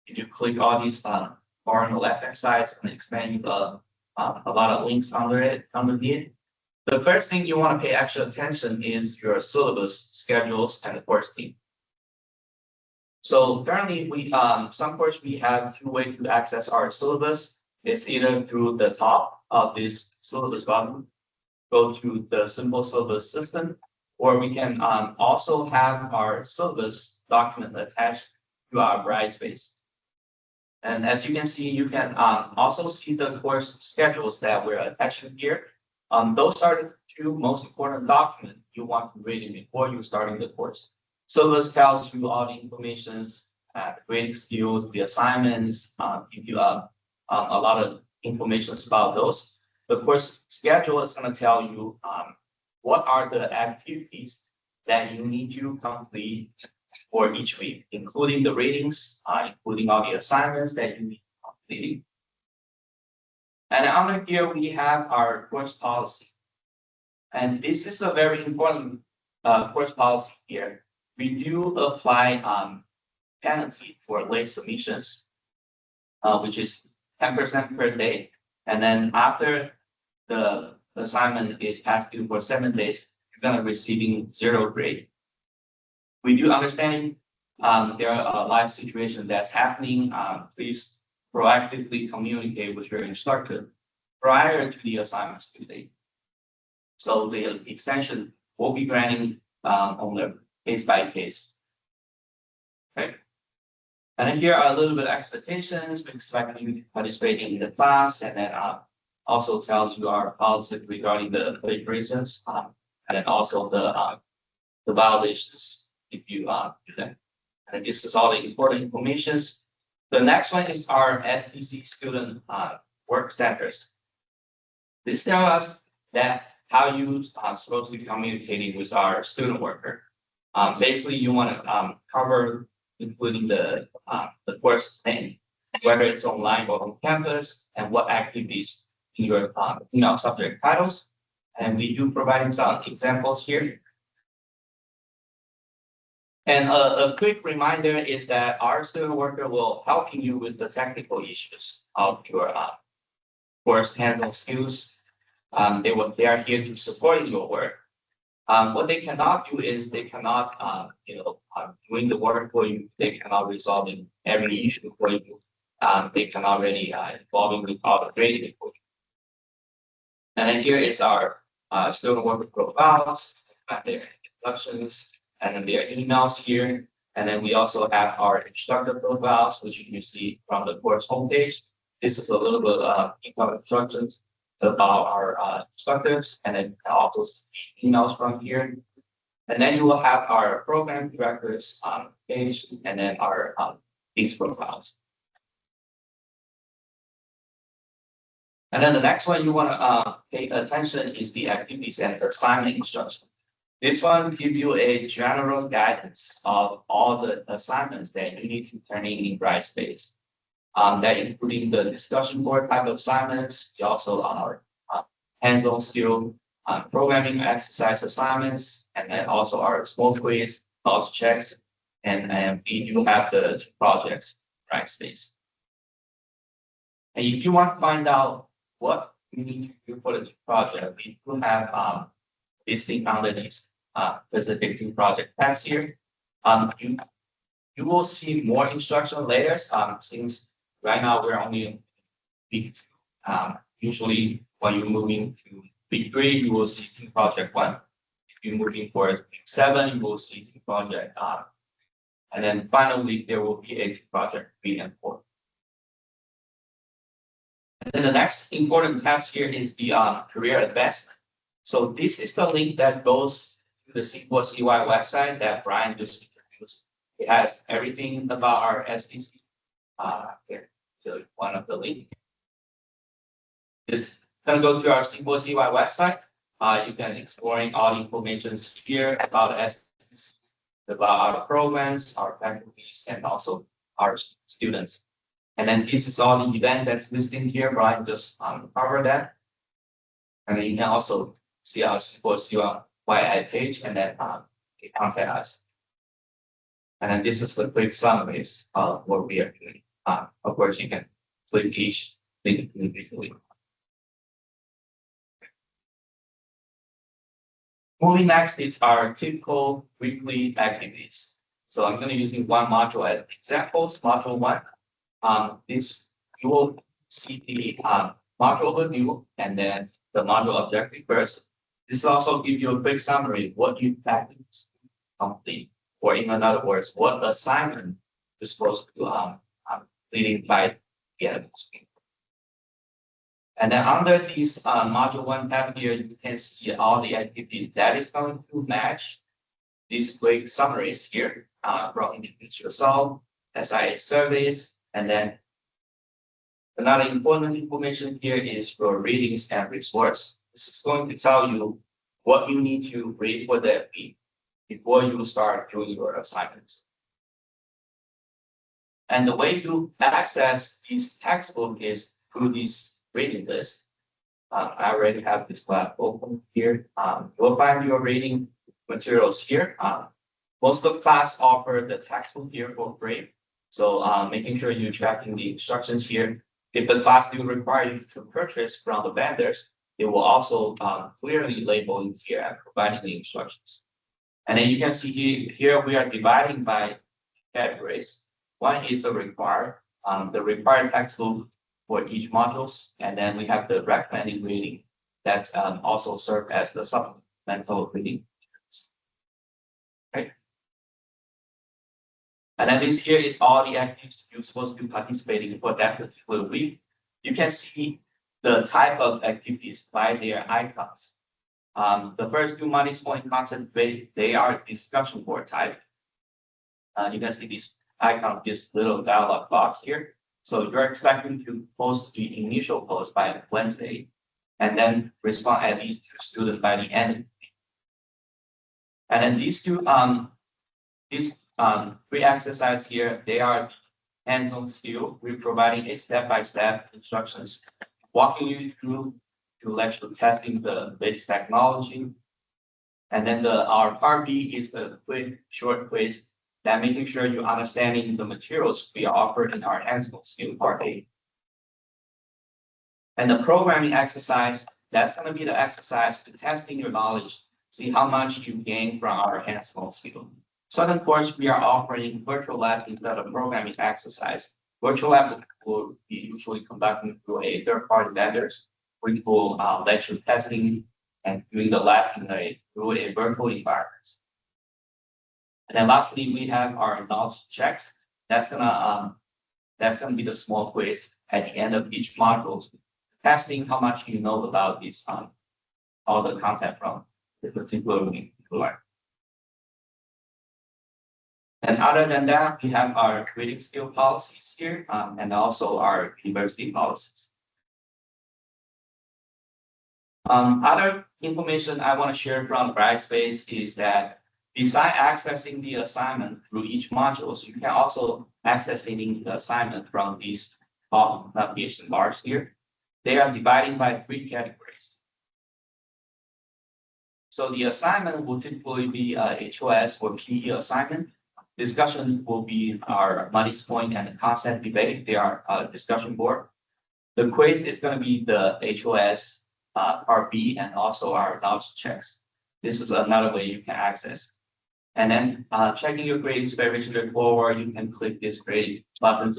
If you click all these bar on the left hand side, it's going to expand you a lot of links underneath. The first thing you want to pay extra attention is your syllabus, schedules, and the course team. So currently, some course we have two ways to access our syllabus. It's either through the top of this syllabus button, go to the simple syllabus system, or we can also have our syllabus document attached to our Brightspace. And as you can see, you can also see the course schedules that we're attaching here. Those are the two most important documents you want to read before you starting the course. Syllabus tells you all the information, the grading skills, the assignments, give you a lot of information about those. The course schedule is going to tell you what are the activities that you need to complete for each week, including the ratings, including all the assignments that you need to complete. And under here, we have our course policy. And this is a very important course policy here. We do apply penalty for late submissions, which is 10% per day. And then after the assignment is past due for 7 days, you're going to receiving 0 grade. We do understand there are a live situation that's happening. Please proactively communicate with your instructor prior to the assignment's due date. So the extension will be granting on the case by case. Okay. And then here are a little bit of expectations. We expect you to participate in the class, and then also tells you our policy regarding the plagiarisms, and then also the violations if you do that. And this is all the important information. The next one is our STC student work centers. This tells us that how you are supposed to be communicating with our student worker. Basically, you want to cover including the course name, whether it's online or on campus, and what activities in your subject titles. And we do provide some examples here. And a quick reminder is that our student worker will help you with the technical issues of your course handle skills. They are here to support your work. What they cannot do is they cannot, doing the work for you. They cannot resolve every issue for you. They cannot really involve with all the grading for you. And then here is our student worker profiles, their introductions, and then their emails here. And then we also have our instructor profiles, which you can see from the course homepage. This is a little bit of detailed instructions about our instructors, and then also emails from here. And then you will have our program directors page, and then our these profiles. And then the next one you want to pay attention is the activities and assignment instruction. This one gives you a general guidance of all the assignments that you need to turn in Brightspace. That including the discussion board type of assignments, we also our hands-on skill programming exercise assignments, and then also our small quiz, auto checks, and we do have the projects Brightspace. And if you want to find out what you need to do for the project, we do have listing under these specific project tabs here. You will see more instruction later, since right now we're only in week 2. Usually when you're moving to week 3, you will see team project 1. If you're moving for week 7, you will see team project And then finally, there will be a project 3 and 4. And then the next important tabs here is the career advancement. So this is the link that goes to the C4CY website that Brian just introduced. It has everything about our STC. Here, so one of the link. Just gonna go to our C4CY website. You can exploring all the information here about STC, about our programs, our faculties, and also our students. And then this is all the event that's listed here. Brian just covered that. And then you can also see our C4CY page and then contact us. And then this is the quick summaries of what we are doing. Of course, you can click each link individually. Moving next is our typical weekly activities. So I'm going to using one module as examples. Module 1. This you will see the module overview and then the module objective first. This also gives you a quick summary of what you practice complete, or in other words, what assignment you're supposed to completing by the end of this week. And then under this module 1 tab here, you can see all the activities that is going to match these quick summaries here from Introduce Yourself, SIA surveys, and then another important information here is your readings and resource. This is going to tell you what you need to read for that week before you start doing your assignments. And the way you access these textbook is through this reading list. I already have this lab open here. You'll find your reading materials here. Most of class offer the textbook here for free. So making sure you're tracking the instructions here. If the class do require you to purchase from the vendors, it will also clearly label in here and providing the instructions. And then you can see here we are dividing by categories. One is the required textbook for each modules, and then we have the recommended reading that's also served as the supplemental reading. Okay. And then this here is all the activities you're supposed to be participating for that particular week. You can see the type of activities by their icons. The first 2 money point concept, they are discussion board type. You can see this icon, this little dialog box here. So you're expecting to post the initial post by Wednesday, and then respond at least to students by the end of the week. And then these 3 exercises here, they are hands-on skill. We're providing a step-by-step instructions, walking you through to lecture testing the latest technology. And then our part B is the quick short quiz that making sure you're understanding the materials we offer in our hands-on skill part A. And the programming exercise, that's going to be the exercise to testing your knowledge, see how much you gain from our hands-on skill. Second course, we are offering virtual lab instead of programming exercise. Virtual lab will be usually conducted through a third-party vendors, which will lecture testing and doing the lab through a virtual environment. And then lastly, we have our knowledge checks. That's gonna be the small quiz at the end of each module, testing how much you know about this all the content from the particular week you learn. And other than that, we have our reading skill policies here, and also our university policies. Other information I want to share from Brightspace is that besides accessing the assignment through each modules, you can also accessing the assignment from these top navigation bars here. They are divided by 3 categories. So the assignment will typically be a HOS or PE assignment. Discussion will be our money point and the concept debate. They are a discussion board. The quiz is going to be the HOS part B and also our knowledge checks. This is another way you can access. And then checking your grades is very straightforward. You can click this grade button.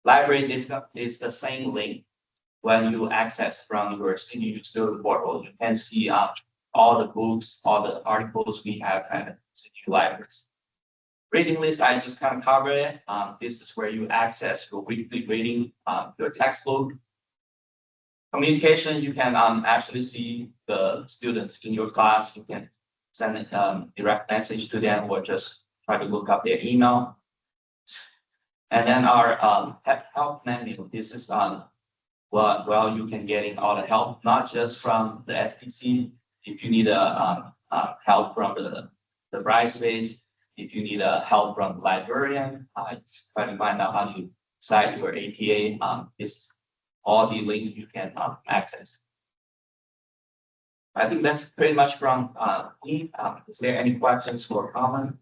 Library is the same link when you access from your CNU student portal. You can see all the books, all the articles we have at CNU libraries. Reading list, I just kind of covered it. This is where you access your weekly reading, your textbook. Communication, you can actually see the students in your class. You can send direct message to them or just try to look up their email. And then our help menu. This is well, you can getting all the help, not just from the STC. If you need help from the Brightspace, if you need help from the librarian, try to find out how to cite your APA. This all the links you can access. I think that's pretty much from me. Is there any questions or comment?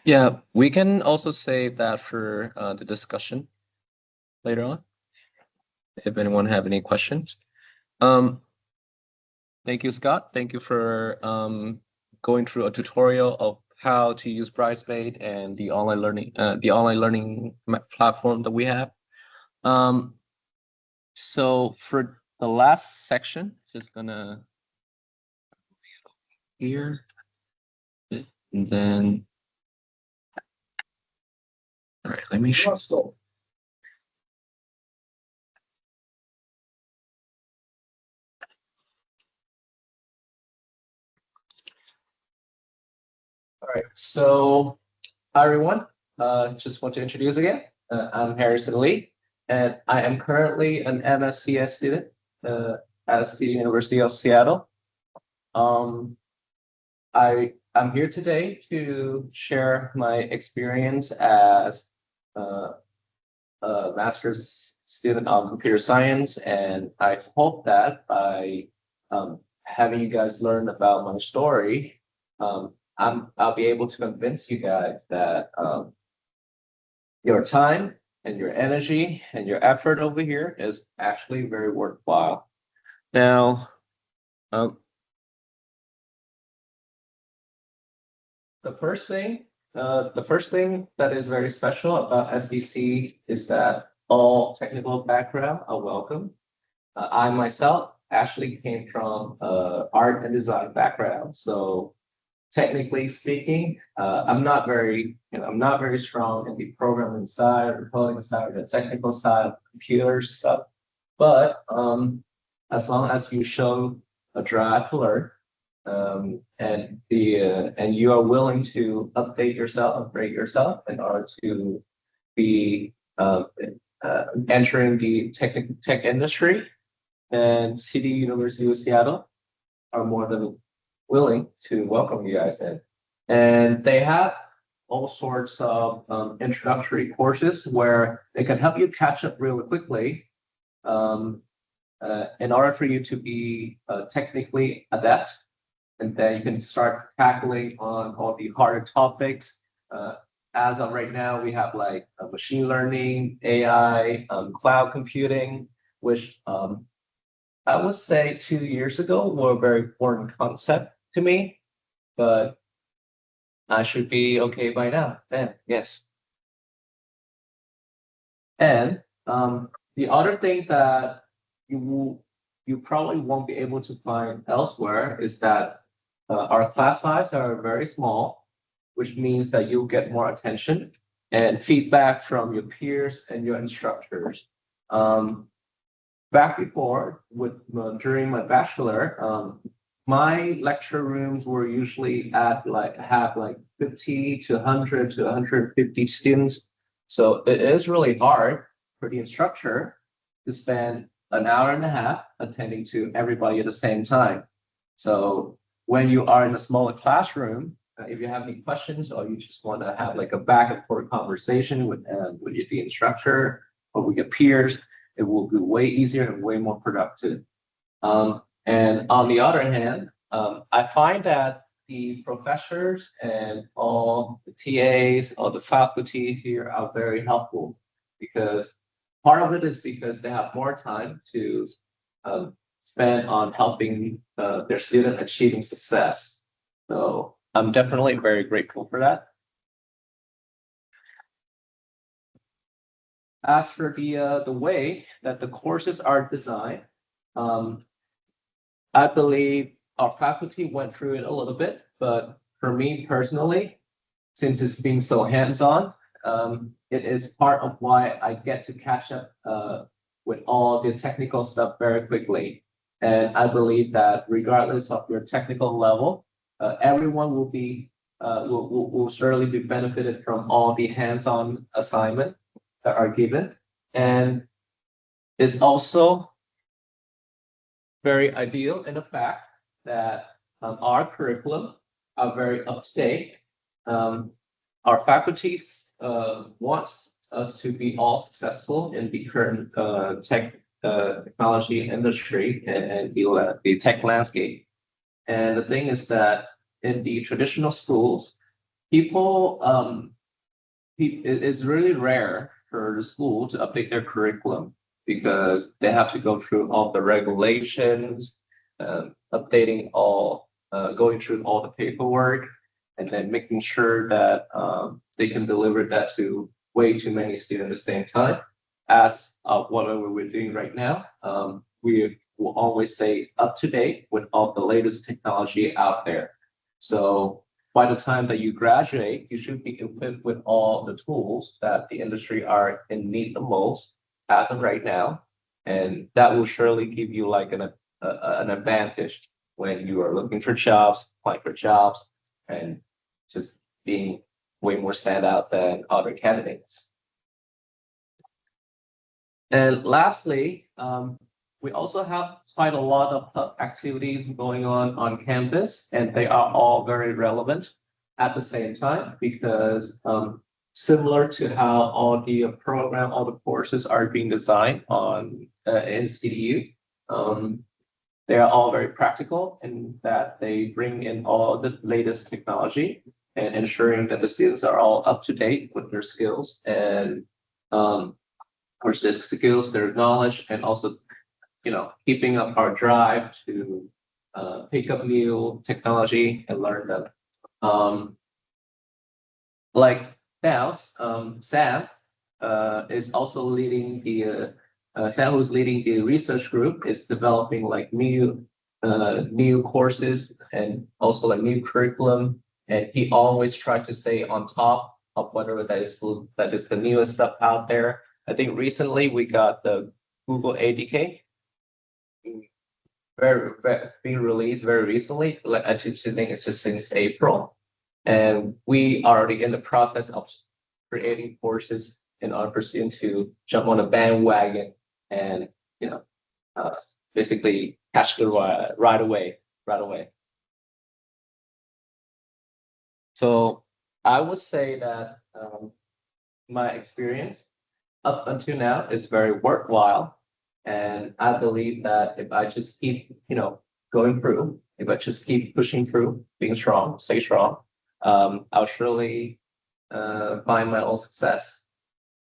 Yeah, we can also save that for the discussion later on. If anyone have any questions. Thank you, Scott. Thank you for going through a tutorial of how to use Brightspace and the online learning platform that we have. So for the last section, just gonna here, and then, all right, let me show. All right, so hi everyone. Just want to introduce again. I'm Harrison Lee, and I am currently an MSCS student at the University of Seattle. I'm here today to share my experience as a master's student of computer science, and I hope that by having you guys learn about my story, I'll be able to convince you guys that your time and your energy and your effort over here is actually very worthwhile. Now, the first thing that is very special about STC is that all technical background are welcome. I myself actually came from art and design background, so technically speaking, I'm not very strong in the programming side or coding side or the technical side of computer stuff. But as long as you show a drive to learn, and you are willing to update yourself, upgrade yourself in order to be entering the tech industry, and City University of Seattle are more than willing to welcome you guys in. And they have all sorts of introductory courses where they can help you catch up really quickly in order for you to be technically adept. And then you can start tackling on all the harder topics. As of right now, we have like machine learning, AI, cloud computing, which I would say 2 years ago were a very important concept to me, but I should be okay by now. Then, yes. And the other thing that you probably won't be able to find elsewhere is that our class size are very small, which means that you'll get more attention and feedback from your peers and your instructors. Back before, during my bachelor, my lecture rooms were usually have 50 to 100 to 150 students. So it is really hard for the instructor to spend an hour and a half attending to everybody at the same time. So when you are in a smaller classroom, if you have any questions or you just want to have like a back and forth conversation with the instructor or with your peers, it will be way easier and way more productive. And on the other hand, I find that the professors and all the TAs or the faculty here are very helpful, because part of it is because they have more time to spend on helping their student achieving success. So I'm definitely very grateful for that. As for the way that the courses are designed, I believe our faculty went through it a little bit, but for me personally, since it's being so hands-on, it is part of why I get to catch up with all the technical stuff very quickly. And I believe that regardless of your technical level, everyone will certainly be benefited from all the hands-on assignment that are given. And it's also very ideal in the fact that our curriculum are very up to date. Our faculties wants us to be all successful in the current technology industry and the tech landscape. And the thing is that in the traditional schools, it's really rare for the school to update their curriculum because they have to go through all the regulations, updating going through all the paperwork, and then making sure that they can deliver that to way too many students at the same time. As whatever we're doing right now, we will always stay up to date with all the latest technology out there. So by the time that you graduate, you should be equipped with all the tools that the industry are in need the most as of right now. And that will surely give you like an advantage when you are looking for jobs, applying for jobs, and just being way more standout than other candidates. And lastly, we also have quite a lot of activities going on campus, and they are all very relevant at the same time because similar to how all the courses are being designed in CDU, they are all very practical in that they bring in all the latest technology and ensuring that the students are all up to date with their skills and of course their skills, their knowledge, and also keeping up our drive to pick up new technology and learn them. Like now, Sam is also leading Sam, who's leading the research group, is developing like new courses and also like new curriculum, and he always tries to stay on top of whatever that is the newest stuff out there. I think recently we got the Google ADK being released very recently. I think it's just since April, and we are already in the process of creating courses in order for students to jump on a bandwagon and basically catch the right away. So I would say that my experience up until now is very worthwhile, and I believe that if I just keep going through, if I just keep pushing through, being strong, stay strong, I'll surely find my own success.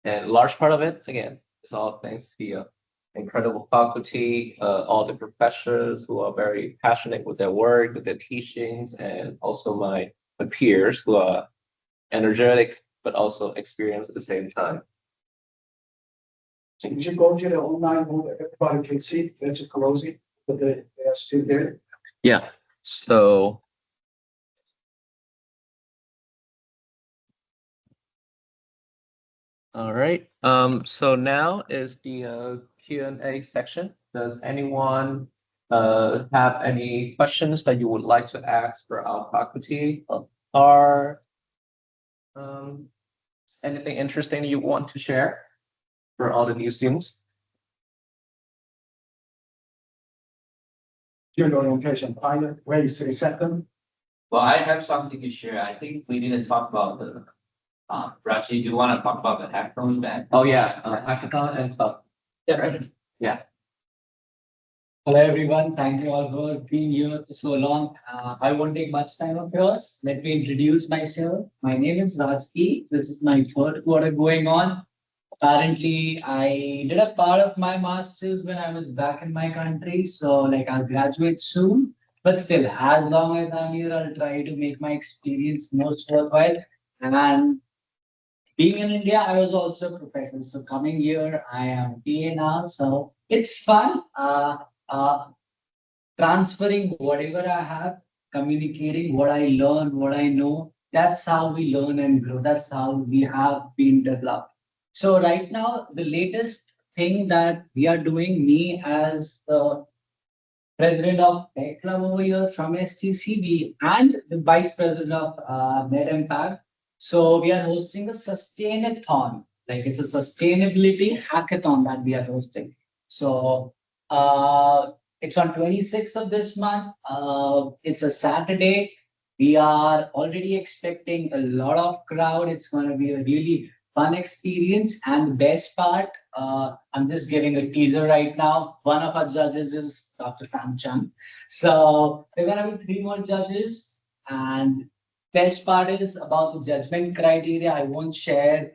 And a large part of it, again, is all thanks to the incredible faculty, all the professors who are very passionate with their work, with their teachings, and also my peers who are energetic but also experienced at the same time. So you should go to the online mode, everybody can see, that's a closing, but they are still there. Yeah. So. All right. So now is the Q&A section. Does anyone have any questions that you would like to ask for our faculty or anything interesting you want to share for all the new students? Student orientation pilot, where is the second? Well, I have something to share. I think we didn't talk about the, Rachi, do you want to talk about the hackathon event? Oh yeah, hackathon and stuff. Yeah, right. Yeah. Hello, everyone. Thank you all for being here for so long. I won't take much time of yours. Let me introduce myself. My name is Rajki. This is my third quarter going on. Currently, I did a part of my master's when I was back in my country. So like I'll graduate soon, but still as long as I'm here, I'll try to make my experience most worthwhile. And being in India, I was also a professor. So coming here, I am PA now. So it's fun. transferring whatever I have, communicating what I learn, what I know. That's how we learn and grow. That's how we have been developed. So right now, the latest thing that we are doing, me as the president of Tech Club over here from STCB and the vice president of Net Impact. So we are hosting a sustainathon, like it's a sustainability hackathon that we are hosting. So it's on 26th of this month. It's a Saturday. We are already expecting a lot of crowd. It's going to be a really fun experience. And the best part, I'm just giving a teaser right now. One of our judges is Dr. Sam Chan. So there are going to be 3 more judges. And best part is about the judgment criteria. I won't share.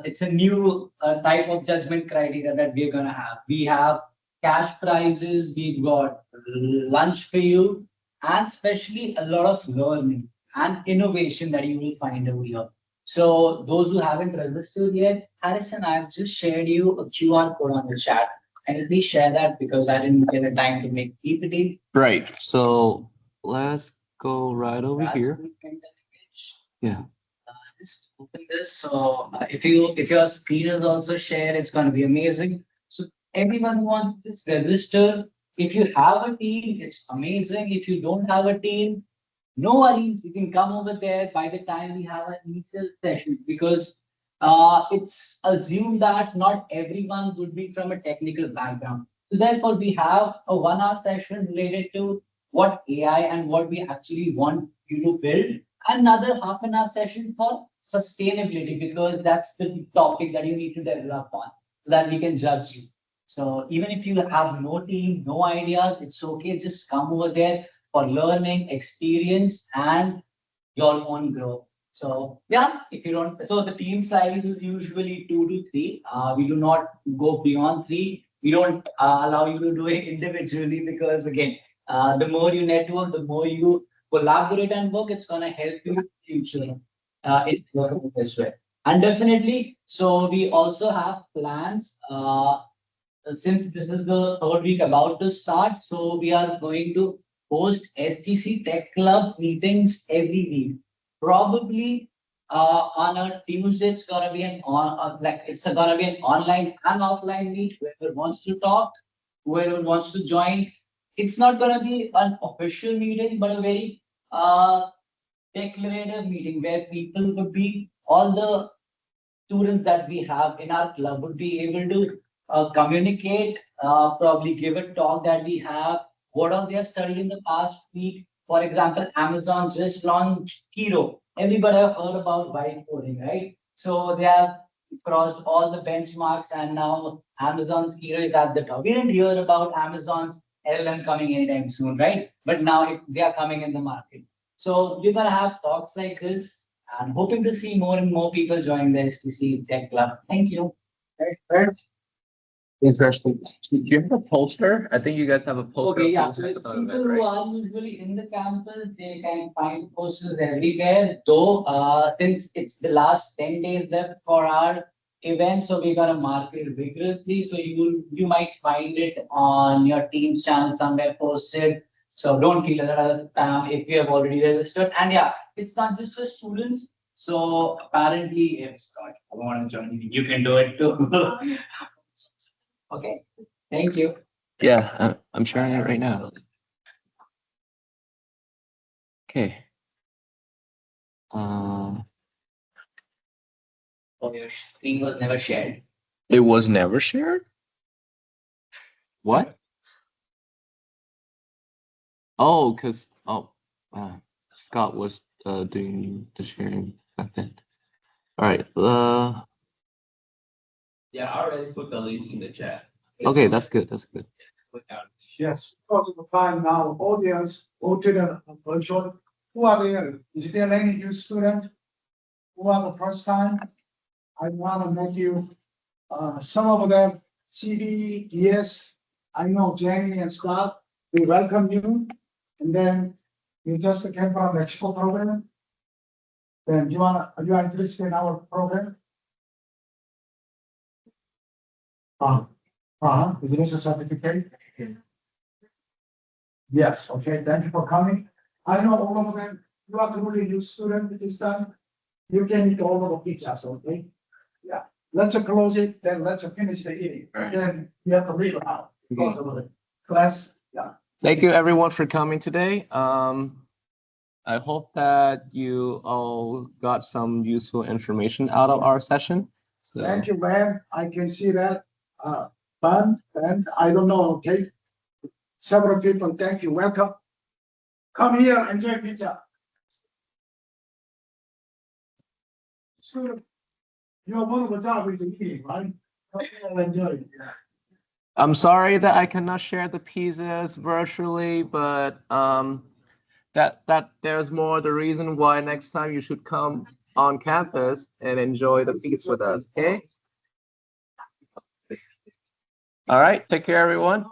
It's a new type of judgment criteria that we're going to have. We have cash prizes. We've got lunch for you, and especially a lot of learning and innovation that you will find over here. So those who haven't registered yet, Harrison, I've just shared you a QR code on the chat. And please share that because I didn't get a time to make PPT. Right. So let's go right over here. Yeah. Just open this. So if your screen is also shared, it's going to be amazing. So everyone who wants to just register. If you have a team, it's amazing. If you don't have a team, no worries, you can come over there by the time we have an initial session, because it's assumed that not everyone would be from a technical background. So therefore, we have a 1-hour session related to what AI and what we actually want you to build. Another half an hour session for sustainability, because that's the topic that you need to develop on so that we can judge you. So even if you have no team, no ideas, it's okay. Just come over there for learning, experience, and your own growth. So yeah, if you don't, so the team size is usually 2 to 3. We do not go beyond 3. We don't allow you to do it individually, because again, the more you network, the more you collaborate and work, it's gonna help you in the future in work as well. And definitely, so we also have plans. Since this is the 3rd week about to start, so we are going to host STC Tech Club meetings every week. Probably on a Tuesday, it's gonna be gonna be an online and offline meet. Whoever wants to talk, whoever wants to join. It's not gonna be an official meeting, but a very declarative meeting where people would be, all the students that we have in our club would be able to communicate, probably give a talk that we have, what all they have studied in the past week. For example, Amazon just launched Kiro. Everybody have heard about vibe coding, right? So they have crossed all the benchmarks, and now Amazon's Kiro is at the top. We didn't hear about Amazon's LLM coming anytime soon, right? But now they are coming in the market. So we're gonna have talks like this, and hoping to see more and more people join the STC Tech Club. Thank you. Interesting. Do you have a poster? I think you guys have a poster. Okay, yeah. of So the people event, who right? are usually in the campus, they can find posters everywhere. Though, since it's the last 10 days left for our event, so we're gonna market it vigorously. So you might find it on your team's channel somewhere posted. So don't feel that as spam if you have already registered. And yeah, it's not just for students. So apparently, if Scott, I want to join you can do it too. Okay, thank you. Yeah, I'm sharing it right now. Okay. Oh, your screen was never shared. It was never shared? What? Oh, because Scott was doing the sharing back then. All right. Yeah, I already put the link in the chat. Okay, that's good. That's good. Click out. Yes, because of the time now, audience, go to the virtual. Who are there? Is there any new student? Who are the first time? I want to make you, some of them, CV, yes, I know Jenny and Scott, we welcome you. And then you just came from the expo program. Then are you interested in our program? Business certificate. Yes, okay, thank you for coming. I know all of them, you are truly new student this time. You can eat all of the pizzas, okay? Yeah, let's close it, then let's finish the eating. Right. Then you have to leave now because of the class, yeah. Thank you everyone for coming today. I hope that you all got some useful information out of our session. So, Thank you, man. I can see that. Fun, and I don't know, okay? Several people, thank you, welcome. Come here, enjoy pizza. Sure. Your one of the job is eating, right? Come here and enjoy it. I'm sorry that I cannot share the pizzas virtually, but that there's more the reason why next time you should come on campus and enjoy the pizza with us, okay? All right, take care, everyone.